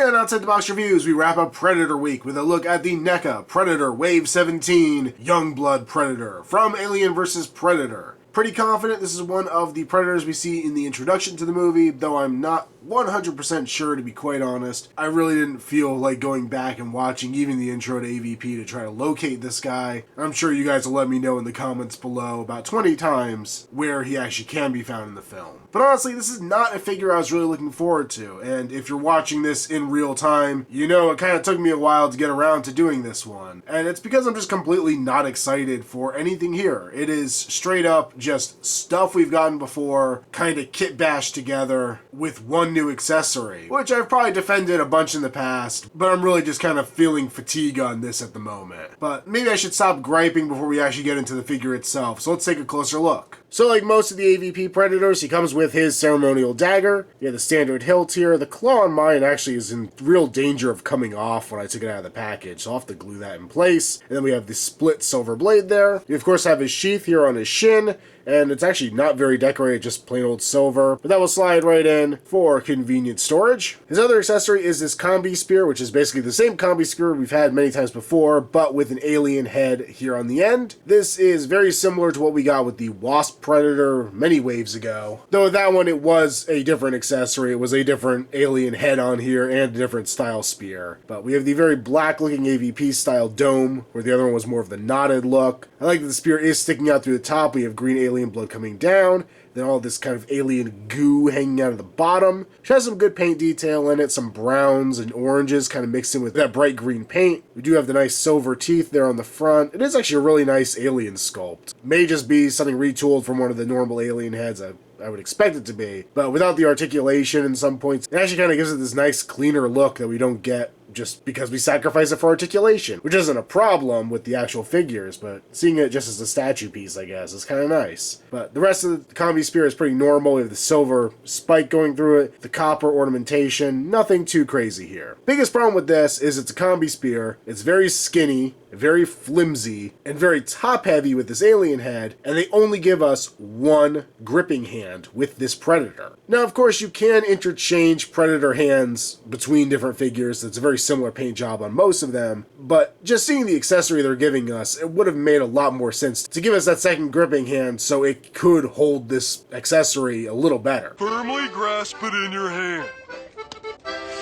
And outside the box reviews, we wrap up Predator Week with a look at the NECA Predator Wave 17 Youngblood Predator from Alien vs. Predator. Pretty confident this is one of the Predators we see in the introduction to the movie, though I'm not 100% sure, to be quite honest. I really didn't feel like going back and watching even the intro to AVP to try to locate this guy. I'm sure you guys will let me know in the comments below about 20 times where he actually can be found in the film. But honestly, this is not a figure I was really looking forward to, and if you're watching this in real time, you know it kind of took me a while to get around to doing this one. And it's because I'm just completely not excited for anything here. It is straight up just stuff we've gotten before, kind of kit bashed together with one new accessory, which I've probably defended a bunch in the past, but I'm really just kind of feeling fatigue on this at the moment. But maybe I should stop griping before we actually get into the figure itself, so let's take a closer look. So like most of the AVP Predators, he comes with his ceremonial dagger. You have the standard hilt here. The claw on mine actually is in real danger of coming off when I took it out of the package, so I'll have to glue that in place. And then we have the split silver blade there. You of course have his sheath here on his shin, and it's actually not very decorated, just plain old silver, but that will slide right in for convenient storage. His other accessory is this combi spear, which is basically the same combi spear we've had many times before, but with an alien head here on the end. This is very similar to what we got with the Wasp Predator many waves ago, though with that one it was a different accessory. It was a different alien head on here and a different style spear. But we have the very black looking AVP style dome, where the other one was more of the knotted look. I like that the spear is sticking out through the top. We have green alien blood coming down, then all this kind of alien goo hanging out of the bottom, which has some good paint detail in it, some browns and oranges kind of mixed in with that bright green paint. We do have the nice silver teeth there on the front. It is actually a really nice alien sculpt. May just be something retooled from one of the normal alien heads. I would expect it to be, but without the articulation in some points, it actually kind of gives it this nice cleaner look that we don't get just because we sacrifice it for articulation, which isn't a problem with the actual figures, but seeing it just as a statue piece, I guess, is kind of nice. But the rest of the combi spear is pretty normal. We have the silver spike going through it, the copper ornamentation, nothing too crazy here. Biggest problem with this is it's a combi spear. It's very skinny, very flimsy, and very top-heavy with this alien head, and they only give us one gripping hand with this Predator. Now, of course, you can interchange Predator hands between different figures. It's a very similar paint job on most of them, but just seeing the accessory they're giving us, it would have made a lot more sense to give us that second gripping hand so it could hold this accessory a little better. Firmly grasp it in your hand.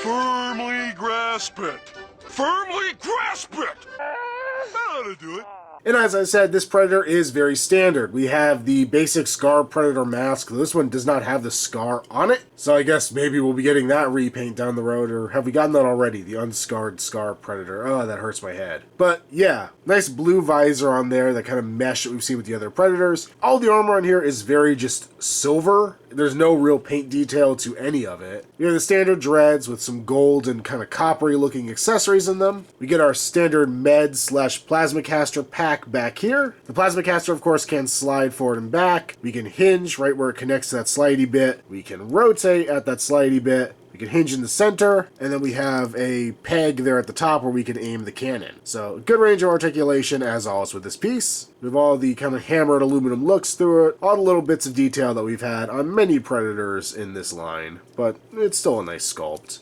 Firmly grasp it. Firmly grasp it! That ought to do it. And as I said, this Predator is very standard. We have the basic Scar Predator mask. This one does not have the scar on it, so I guess maybe we'll be getting that repaint down the road, or have we gotten that already? The unscarred Scar Predator. Oh, that hurts my head. But yeah, nice blue visor on there, that kind of mesh that we've seen with the other Predators. All the armor on here is very just silver. There's no real paint detail to any of it. We have the standard dreads with some gold and kind of coppery looking accessories in them. We get our standard med / plasma caster pack back here. The plasma caster, of course, can slide forward and back. We can hinge right where it connects to that slidey bit. We can rotate at that slidey bit. We can hinge in the center, and then we have a peg there at the top where we can aim the cannon. So good range of articulation as always with this piece. We have all the kind of hammered aluminum looks through it, all the little bits of detail that we've had on many Predators in this line, but it's still a nice sculpt.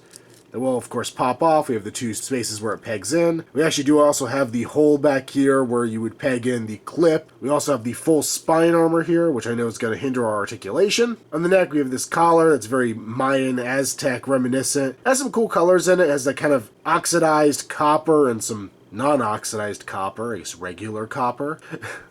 It will, of course, pop off. We have the two spaces where it pegs in. We actually do also have the hole back here where you would peg in the clip. We also have the full spine armor here, which I know is going to hinder our articulation. On the neck, we have this collar that's very Mayan, Aztec reminiscent. It has some cool colors in it. It has that kind of oxidized copper and some non-oxidized copper, I guess regular copper,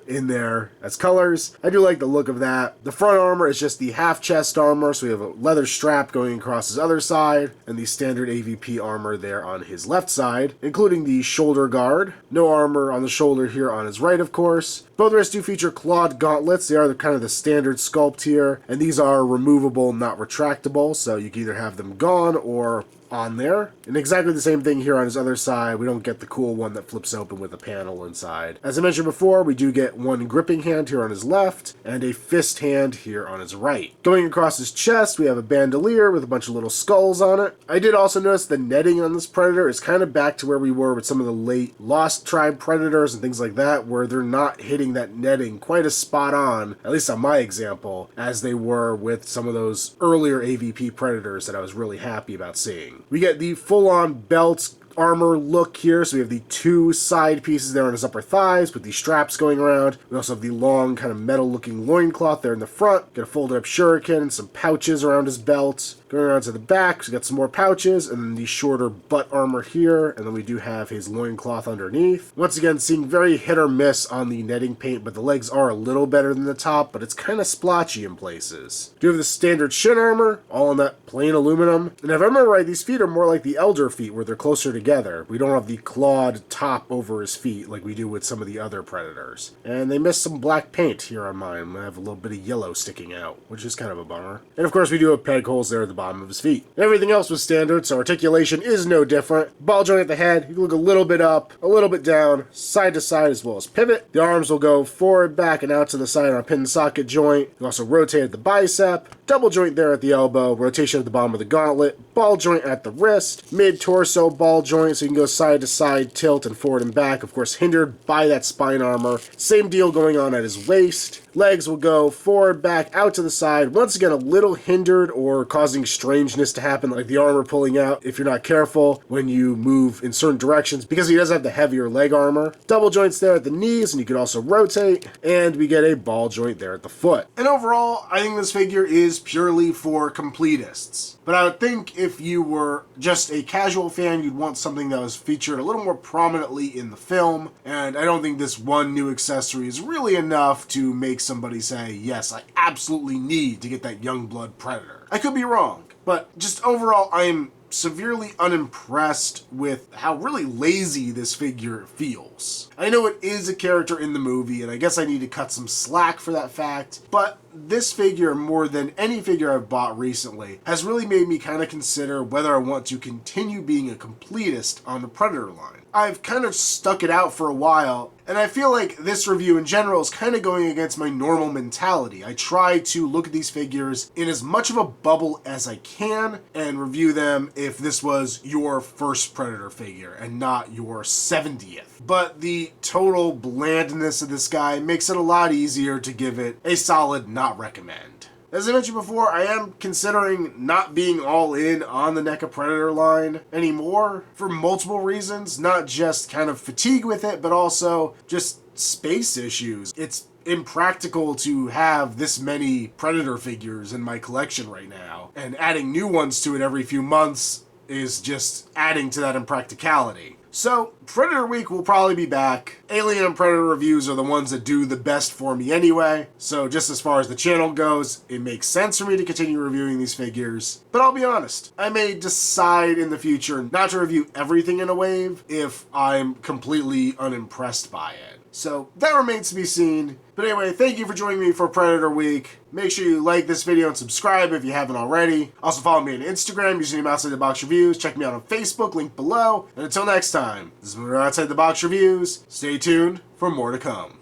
in there as colors. I do like the look of that. The front armor is just the half chest armor, so we have a leather strap going across his other side, and the standard AVP armor there on his left side, including the shoulder guard. No armor on the shoulder here on his right, of course. Both wrists do feature clawed gauntlets. They are kind of the standard sculpt here, and these are removable, not retractable, so you can either have them gone or on there. And exactly the same thing here on his other side. We don't get the cool one that flips open with a panel inside. As I mentioned before, we do get one gripping hand here on his left, and a fist hand here on his right. Going across his chest, we have a bandolier with a bunch of little skulls on it. I did also notice the netting on this predator is kind of back to where we were with some of the late Lost Tribe predators and things like that, where they're not hitting that netting quite as spot on, at least on my example, as they were with some of those earlier AVP predators that I was really happy about seeing. We get the full-on belt armor look here, so we have the two side pieces there on his upper thighs with the straps going around. We also have the long kind of metal looking loincloth there in the front. Got a folded up shuriken and some pouches around his belt. Going around to the back, so we got some more pouches, and then the shorter butt armor here, and then we do have his loincloth underneath. Once again, seeing very hit or miss on the netting paint, but the legs are a little better than the top, but it's kind of splotchy in places. We do have the standard shin armor, all in that plain aluminum. And if I remember right, these feet are more like the elder feet, where they're closer together. We don't have the clawed top over his feet like we do with some of the other predators. And they missed some black paint here on mine. I have a little bit of yellow sticking out, which is kind of a bummer. And of course, we do have peg holes there at the bottom of his feet. Everything else was standard, so articulation is no different. Ball joint at the head, you can look a little bit up, a little bit down, side to side as well as pivot. The arms will go forward, back, and out to the side on a pin socket joint. You also rotate at the bicep, double joint there at the elbow, rotation at the bottom of the gauntlet, ball joint at the wrist, mid-torso ball joint, so you can go side to side, tilt, and forward and back, of course hindered by that spine armor. Same deal going on at his waist. Legs will go forward, back, out to the side. Once again, a little hindered or causing strangeness to happen, like the armor pulling out if you're not careful when you move in certain directions, because he does have the heavier leg armor. Double joints there at the knees, and you can also rotate, and we get a ball joint there at the foot. And overall, I think this figure is purely for completists. But I would think if you were just a casual fan, you'd want something that was featured a little more prominently in the film, and I don't think this one new accessory is really enough to make somebody say, yes, I absolutely need to get that Youngblood Predator. I could be wrong, but just overall, I am severely unimpressed with how really lazy this figure feels. I know it is a character in the movie, and I guess I need to cut some slack for that fact, but this figure, more than any figure I've bought recently, has really made me kind of consider whether I want to continue being a completist on the Predator line. I've kind of stuck it out for a while, and I feel like this review in general is kind of going against my normal mentality. I try to look at these figures in as much of a bubble as I can and review them if this was your first Predator figure and not your 70th. But the total blandness of this guy makes it a lot easier to give it a solid not recommend. As I mentioned before, I am considering not being all in on the NECA Predator line anymore for multiple reasons, not just kind of fatigue with it, but also just space issues. It's impractical to have this many Predator figures in my collection right now, and adding new ones to it every few months is just adding to that impracticality. So, Predator Week will probably be back. Alien and Predator reviews are the ones that do the best for me anyway, so just as far as the channel goes, it makes sense for me to continue reviewing these figures. But I'll be honest, I may decide in the future not to review everything in a wave if I'm completely unimpressed by it. So, that remains to be seen. But anyway, thank you for joining me for Predator Week. Make sure you like this video and subscribe if you haven't already. Also follow me on Instagram using Outside the Box Reviews. Check me out on Facebook, link below. And until next time, this is Outside the Box Reviews. Stay tuned for more to come.